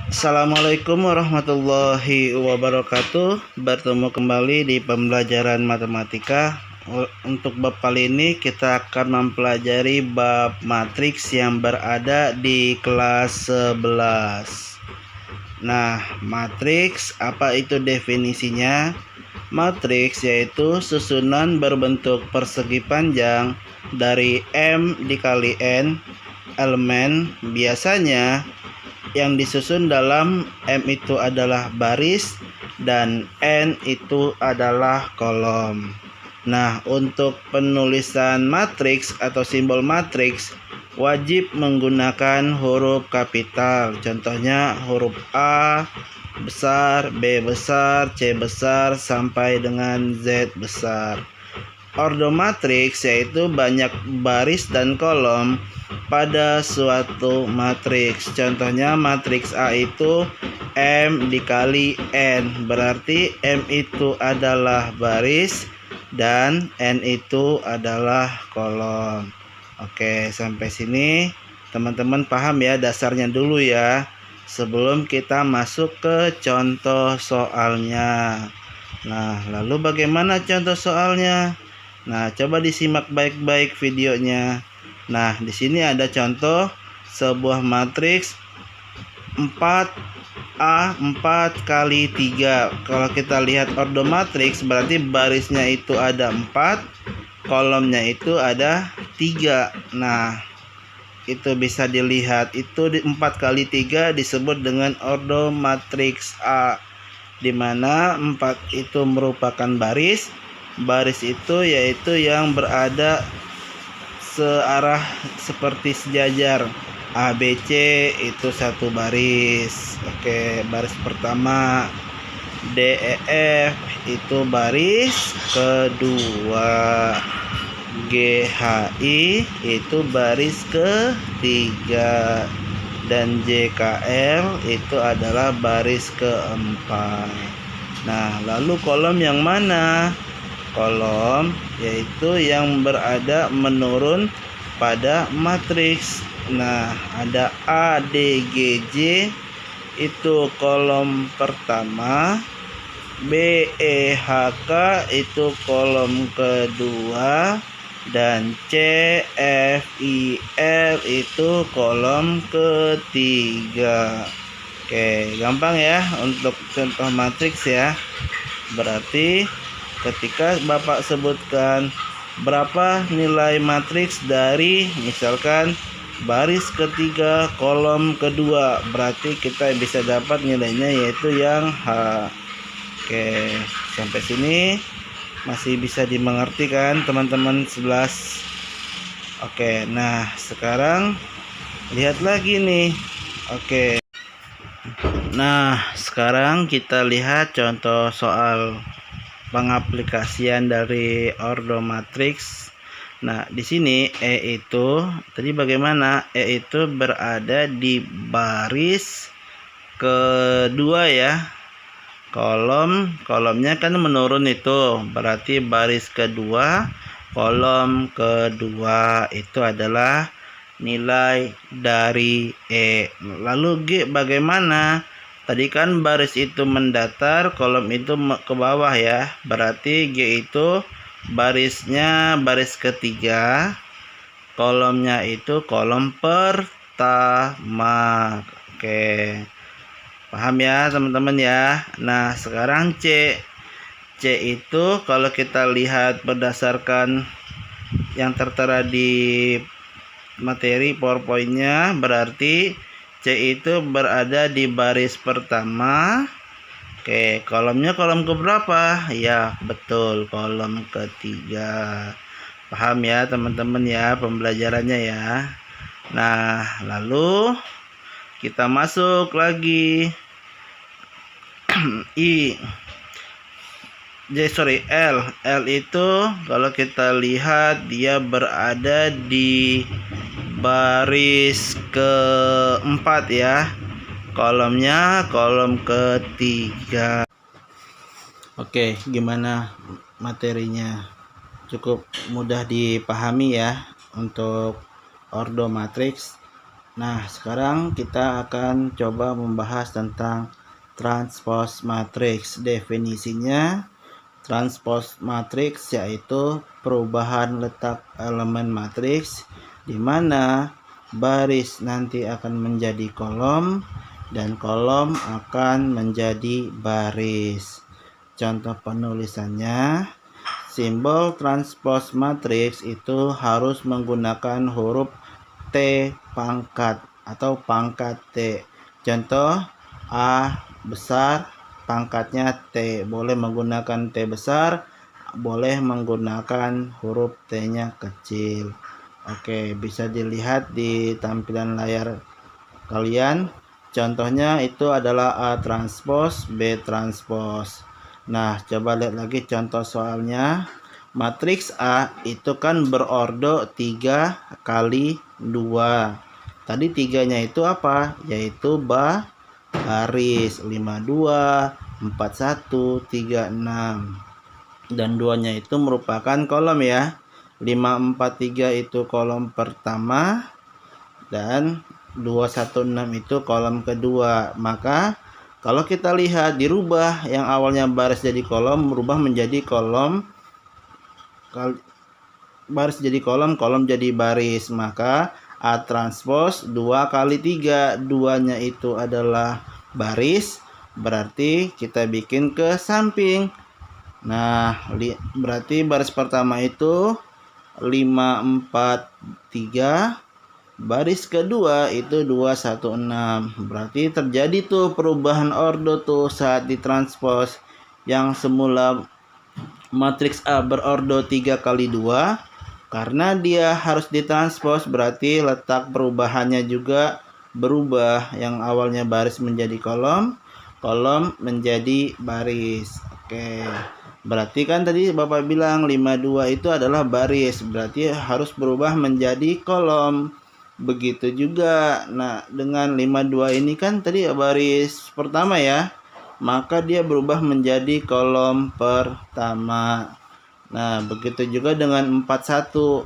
Assalamualaikum warahmatullahi wabarakatuh. Bertemu kembali di pembelajaran matematika. Untuk bab kali ini kita akan mempelajari bab matriks yang berada di kelas 11. Nah, matriks apa itu definisinya? Matriks yaitu susunan berbentuk persegi panjang dari M dikali N elemen. Biasanya yang disusun dalam M itu adalah baris dan N itu adalah kolom. Nah, untuk penulisan matriks atau simbol matriks wajib menggunakan huruf kapital. Contohnya huruf A besar, B besar, C besar sampai dengan Z besar. Ordo matriks yaitu banyak baris dan kolom pada suatu matriks. Contohnya matriks A itu M dikali N, berarti M itu adalah baris dan N itu adalah kolom. Oke, sampai sini teman-teman paham ya, dasarnya dulu ya, sebelum kita masuk ke contoh soalnya. Nah, lalu bagaimana contoh soalnya? Nah, coba disimak baik-baik videonya. Nah, di sini ada contoh sebuah matriks 4A 4 kali 3. Kalau kita lihat ordo matriks berarti barisnya itu ada 4, kolomnya itu ada 3. Nah, itu bisa dilihat itu 4 kali 3 disebut dengan ordo matriks A, di mana 4 itu merupakan baris. Baris itu yaitu yang berada searah seperti sejajar. A, B, C itu satu baris. Oke, baris pertama. D, E, F itu baris kedua. G, H, I itu baris ketiga. Dan J, K, L itu adalah baris keempat. Nah, lalu kolom yang mana? Kolom yaitu yang berada menurun pada matriks. Nah, ada A, D, G, J itu kolom pertama, B, E, H, K itu kolom kedua, dan C, F, I, L itu kolom ketiga. Oke, gampang ya untuk contoh matriks ya. Berarti ketika Bapak sebutkan berapa nilai matriks dari misalkan baris ketiga kolom kedua, berarti kita bisa dapat nilainya yaitu yang H. Oke, sampai sini masih bisa dimengerti kan teman-teman 11? Oke, nah sekarang lihat lagi nih. Oke, nah sekarang kita lihat contoh soal pengaplikasian dari ordo matriks. Nah, di sini E itu tadi bagaimana? E itu berada di baris kedua ya. Kolomnya kan menurun itu, berarti baris kedua, kolom kedua itu adalah nilai dari E. Lalu G bagaimana? Tadi kan baris itu mendatar, kolom itu ke bawah ya. Berarti G itu barisnya baris ketiga, kolomnya itu kolom pertama. Oke, paham ya teman-teman ya. Nah, sekarang C. C itu kalau kita lihat berdasarkan yang tertera di materi PowerPoint-nya, berarti C itu berada di baris pertama. Oke, kolomnya kolom keberapa? Ya, betul, kolom ketiga. Paham ya teman-teman ya pembelajarannya ya. Nah, lalu kita masuk lagi. L. L itu kalau kita lihat dia berada di baris keempat ya, kolomnya kolom ketiga. Oke, gimana materinya? Cukup mudah dipahami ya untuk ordo matriks. Nah, sekarang kita akan coba membahas tentang transpose matriks. Definisinya, transpose matriks yaitu perubahan letak elemen matriks di mana baris nanti akan menjadi kolom dan kolom akan menjadi baris. Contoh penulisannya, simbol transpose matriks itu harus menggunakan huruf T pangkat atau pangkat T. Contoh A besar, pangkatnya T. Boleh menggunakan T besar, boleh menggunakan huruf T-nya kecil. Oke, bisa dilihat di tampilan layar kalian. Contohnya itu adalah A transpose, B transpose. Nah, coba lihat lagi contoh soalnya. Matriks A itu kan berordo 3 kali 2. Tadi tiganya itu apa? Yaitu baris 52, 41, 36. Dan duanya itu merupakan kolom ya. 543 itu kolom pertama dan 216 itu kolom kedua. Maka kalau kita lihat dirubah, yang awalnya baris jadi kolom berubah menjadi kolom, baris jadi kolom, kolom jadi baris. Maka A transpose 2 kali 3, 2-nya itu adalah baris, berarti kita bikin ke samping. Nah, berarti baris pertama itu 543, baris kedua itu 216. Berarti terjadi tuh perubahan ordo tuh saat ditranspose. Yang semula matriks A berordo 3 kali 2, karena dia harus ditranspose berarti letak perubahannya juga berubah. Yang awalnya baris menjadi kolom, kolom menjadi baris. Oke. Berarti kan tadi Bapak bilang 52 itu adalah baris, berarti harus berubah menjadi kolom. Begitu juga. Nah, dengan 52 ini kan tadi baris pertama ya, maka dia berubah menjadi kolom pertama. Nah, begitu juga dengan 41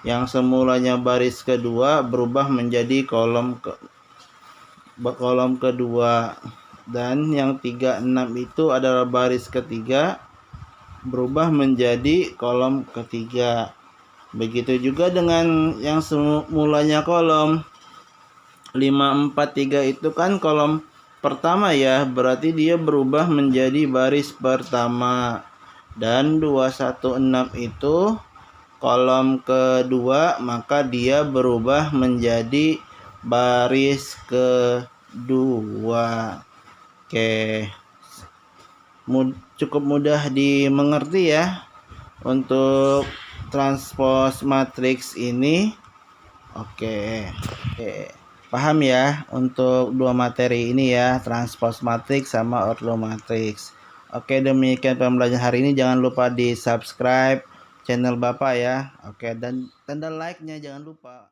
yang semulanya baris kedua berubah menjadi kolom kedua, dan yang 36 itu adalah baris ketiga berubah menjadi kolom ketiga. Begitu juga dengan yang semulanya kolom 543 itu kan kolom pertama ya, berarti dia berubah menjadi baris pertama. Dan 216 itu kolom kedua, maka dia berubah menjadi baris kedua. Oke, cukup mudah dimengerti ya untuk transpose matriks ini. Oke, paham ya untuk dua materi ini ya, transpose matriks sama ordo matriks. Oke, demikian pembelajaran hari ini. Jangan lupa di subscribe channel Bapak ya. Oke, dan tanda like-nya jangan lupa.